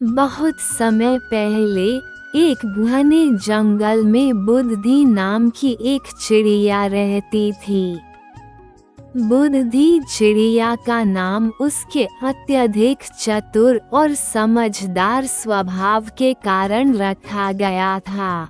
बहुत समय पहले एक घने जंगल में बुद्धि नाम की एक चिड़िया रहती थी। बुद्धि चिड़िया का नाम उसके अत्यधिक चतुर और समझदार स्वभाव के कारण रखा गया था।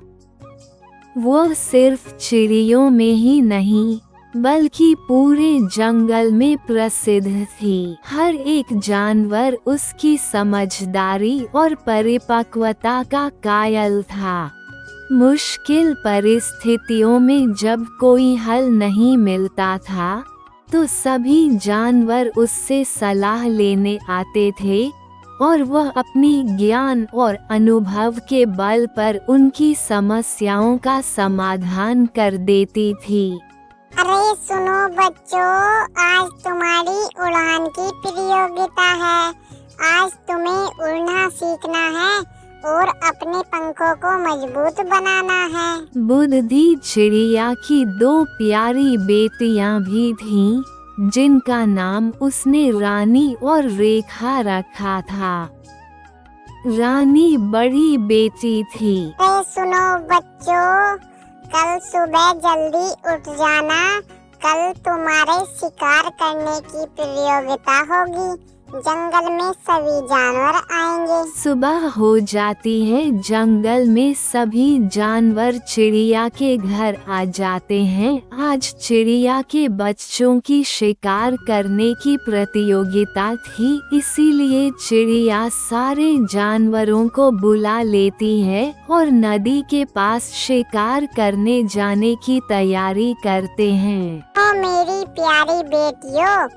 वो सिर्फ चिड़ियों में ही नहीं बल्कि पूरे जंगल में प्रसिद्ध थी। हर एक जानवर उसकी समझदारी और परिपक्वता का कायल था। मुश्किल परिस्थितियों में जब कोई हल नहीं मिलता था तो सभी जानवर उससे सलाह लेने आते थे और वह अपनी ज्ञान और अनुभव के बल पर उनकी समस्याओं का समाधान कर देती थी। अरे सुनो बच्चों, आज तुम्हारी उड़ान की प्रतियोगिता है। आज तुम्हें उड़ना सीखना है और अपने पंखों को मजबूत बनाना है। बुद्धि चिड़िया की 2 प्यारी बेटियां भी थीं, जिनका नाम उसने रानी और रेखा रखा था। रानी बड़ी बेटी थी। अरे सुनो बच्चों, कल सुबह जल्दी उठ जाना। कल तुम्हारे शिकार करने की प्रतियोगिता होगी। जंगल में सभी जानवर आएंगे। सुबह हो जाती है। जंगल में सभी जानवर चिड़िया के घर आ जाते हैं। आज चिड़िया के बच्चों की शिकार करने की प्रतियोगिता थी, इसीलिए चिड़िया सारे जानवरों को बुला लेती है और नदी के पास शिकार करने जाने की तैयारी करते हैं। ओ मेरी प्यारी बेटियों,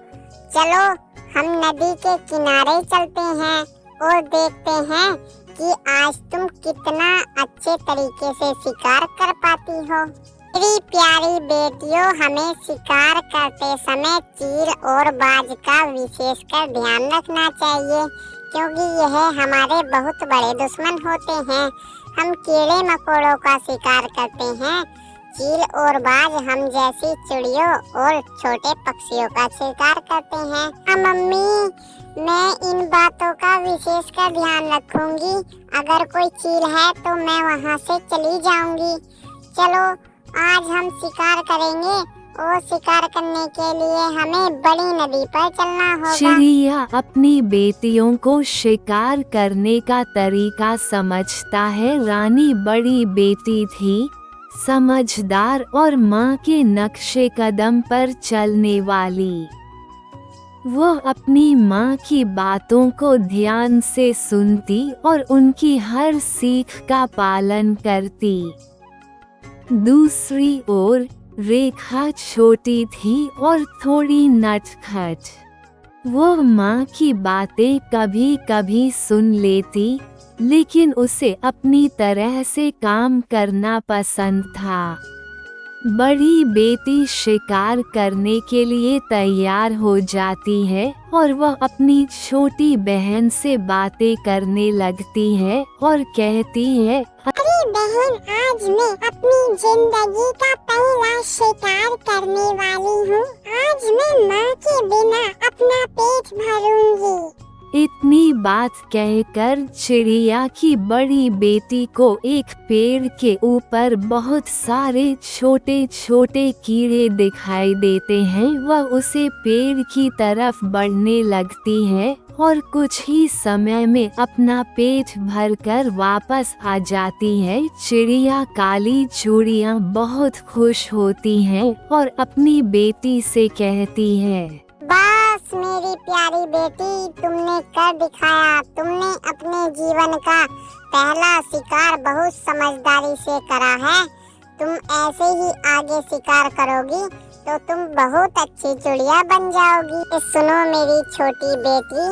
चलो हम नदी के किनारे चलते हैं और देखते हैं कि आज तुम कितना अच्छे तरीके से शिकार कर पाती हो। मेरी प्यारी बेटियों, हमें शिकार करते समय चील और बाज का विशेषकर ध्यान रखना चाहिए, क्योंकि यह हमारे बहुत बड़े दुश्मन होते हैं। हम कीड़े मकोड़ों का शिकार करते हैं। चील और बाज हम जैसी चिड़ियों और छोटे पक्षियों का शिकार करते हैं। हाँ मम्मी, मैं इन बातों का विशेषकर ध्यान रखूंगी। अगर कोई चील है तो मैं वहाँ से चली जाऊंगी। चलो आज हम शिकार करेंगे और शिकार करने के लिए हमें बड़ी नदी पर चलना होगा। चिड़िया अपनी बेटियों को शिकार करने का तरीका समझता है। रानी बड़ी बेटी थी, समझदार और माँ के नक्शे कदम पर चलने वाली। वह अपनी माँ की बातों को ध्यान से सुनती और उनकी हर सीख का पालन करती। दूसरी ओर रेखा छोटी थी और थोड़ी नटखट। वो माँ की बातें कभी कभी सुन लेती, लेकिन उसे अपनी तरह से काम करना पसंद था। बड़ी बेटी शिकार करने के लिए तैयार हो जाती है और वह अपनी छोटी बहन से बातें करने लगती है और कहती है, अरे बहन, आज मैं अपनी जिंदगी का पहला शिकार करने वाली हूँ। आज मैं माँ के बिना अपना पेट भरूंगी। इतनी बात कहकर चिड़िया की बड़ी बेटी को एक पेड़ के ऊपर बहुत सारे छोटे छोटे कीड़े दिखाई देते हैं। वह उसे पेड़ की तरफ बढ़ने लगती है और कुछ ही समय में अपना पेट भरकर वापस आ जाती है। चिड़िया काली चूड़ियाँ बहुत खुश होती हैं और अपनी बेटी से कहती है, बस मेरी प्यारी बेटी, तुमने कर दिखाया। तुमने अपने जीवन का पहला शिकार बहुत समझदारी से करा है। तुम ऐसे ही आगे शिकार करोगी तो तुम बहुत अच्छी चिड़िया बन जाओगी। सुनो मेरी छोटी बेटी,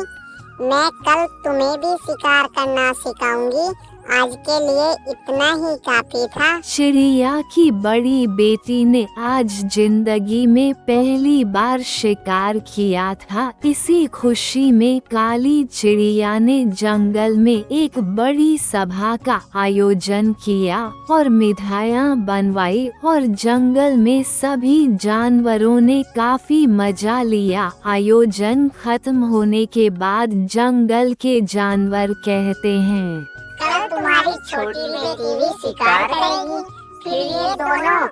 मैं कल तुम्हें भी शिकार करना सिखाऊंगी आज के लिए इतना ही काफी था। चिड़िया की बड़ी बेटी ने आज जिंदगी में पहली बार शिकार किया था। इसी खुशी में काली चिड़िया ने जंगल में एक बड़ी सभा का आयोजन किया और मिठाइयाँ बनवाई और जंगल में सभी जानवरों ने काफी मजा लिया। आयोजन खत्म होने के बाद जंगल के जानवर कहते हैं, कल तुम्हारी छोटी बेटी भी शिकार करेगी, फिर ये दोनों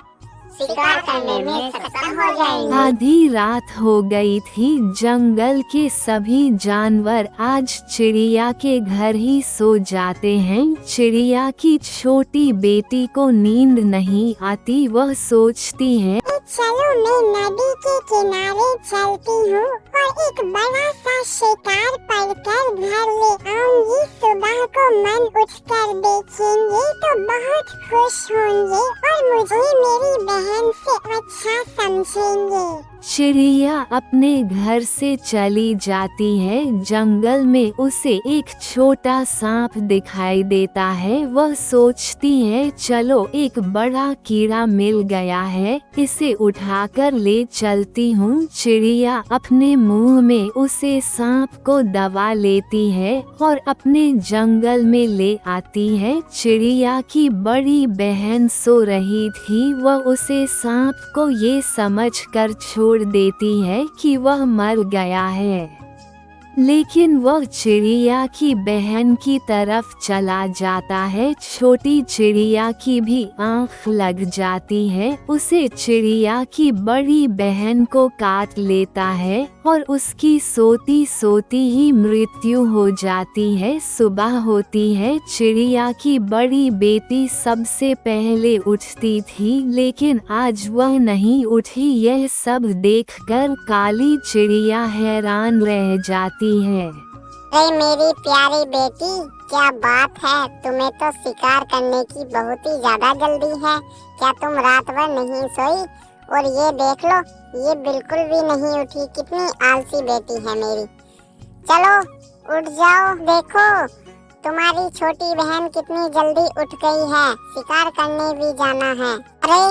शिकार करने में सक्षम हो जाएंगे। आधी रात हो गई थी। जंगल के सभी जानवर आज चिड़िया के घर ही सो जाते हैं। चिड़िया की छोटी बेटी को नींद नहीं आती। वह सोचती है, चलो मैं नदी के किनारे चलती हूँ और एक बड़ा सा शिकार पकड़ घर ले आऊंगी। सुबह को मन उठकर देखेंगे तो बहुत खुश होंगे और मुझे मेरी बहन से अच्छा समझेंगे। चिड़िया अपने घर से चली जाती है। जंगल में उसे एक छोटा सांप दिखाई देता है। वह सोचती है, चलो एक बड़ा कीड़ा मिल गया है, इसे उठाकर ले चलती हूँ। चिड़िया अपने मुंह में उसे सांप को दबा लेती है और अपने जंगल में ले आती है। चिड़िया की बड़ी बहन सो रही थी। वह उसे सांप को ये समझकर छोड़ देती है कि वह मर गया है, लेकिन वह चिड़िया की बहन की तरफ चला जाता है। छोटी चिड़िया की भी आंख लग जाती है। उसे चिड़िया की बड़ी बहन को काट लेता है और उसकी सोती सोती ही मृत्यु हो जाती है। सुबह होती है। चिड़िया की बड़ी बेटी सबसे पहले उठती थी, लेकिन आज वह नहीं उठी। यह सब देखकर काली चिड़िया हैरान रह जाती है। अरे मेरी प्यारी बेटी, क्या बात है, तुम्हें तो शिकार करने की बहुत ही ज्यादा जल्दी है। क्या तुम रात भर नहीं सोई? और ये देख लो, ये बिल्कुल भी नहीं उठी। कितनी आलसी बेटी है मेरी। चलो उठ जाओ, देखो तुम्हारी छोटी बहन कितनी जल्दी उठ गई है। शिकार करने भी जाना है। अरे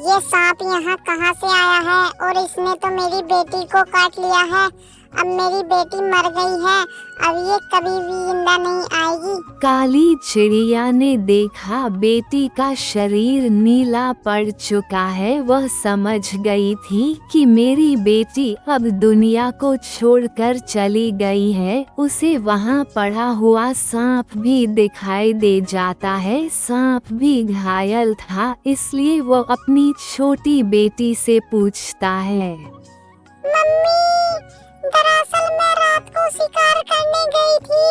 ये सांप यहाँ कहाँ से आया है? और इसने तो मेरी बेटी को काट लिया है। अब मेरी बेटी मर गई है, अब ये कभी भी जिंदा नहीं आएगी। काली चिड़िया ने देखा बेटी का शरीर नीला पड़ चुका है। वह समझ गई थी कि मेरी बेटी अब दुनिया को छोड़कर चली गई है। उसे वहाँ पड़ा हुआ सांप भी दिखाई दे जाता है। सांप भी घायल था, इसलिए वह अपनी छोटी बेटी से पूछता है, मम्मी, दरअसल मैं रात को शिकार करने गई थी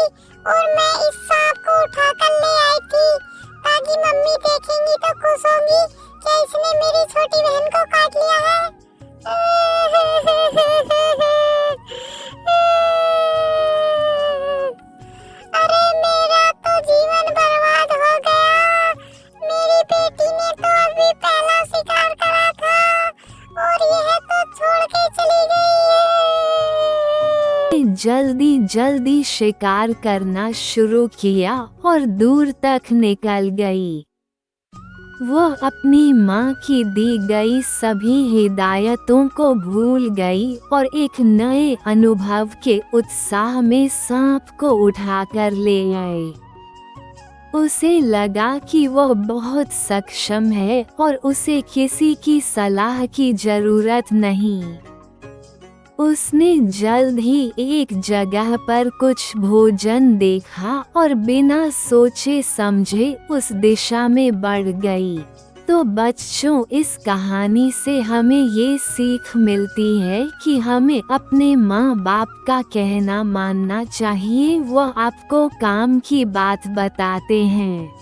और मैं इस सांप को उठा कर ले आई थी, ताकि मम्मी देखेंगी तो खुश होंगी। क्या इसने मेरी छोटी बहन को काट लिया है? अरे मेरा तो जीवन बर्बाद हो गया। मेरी बेटी ने तो अभी पहला शिकार करा था और यह तो छोड़ के चली गई है। जल्दी जल्दी शिकार करना शुरू किया और दूर तक निकल गई। वह अपनी माँ की दी गई सभी हिदायतों को भूल गई और एक नए अनुभव के उत्साह में सांप को उठाकर ले आई। उसे लगा कि वह बहुत सक्षम है और उसे किसी की सलाह की जरूरत नहीं। उसने जल्द ही एक जगह पर कुछ भोजन देखा और बिना सोचे समझे उस दिशा में बढ़ गई। तो बच्चों, इस कहानी से हमें ये सीख मिलती है कि हमें अपने माँ बाप का कहना मानना चाहिए। वह आपको काम की बात बताते हैं।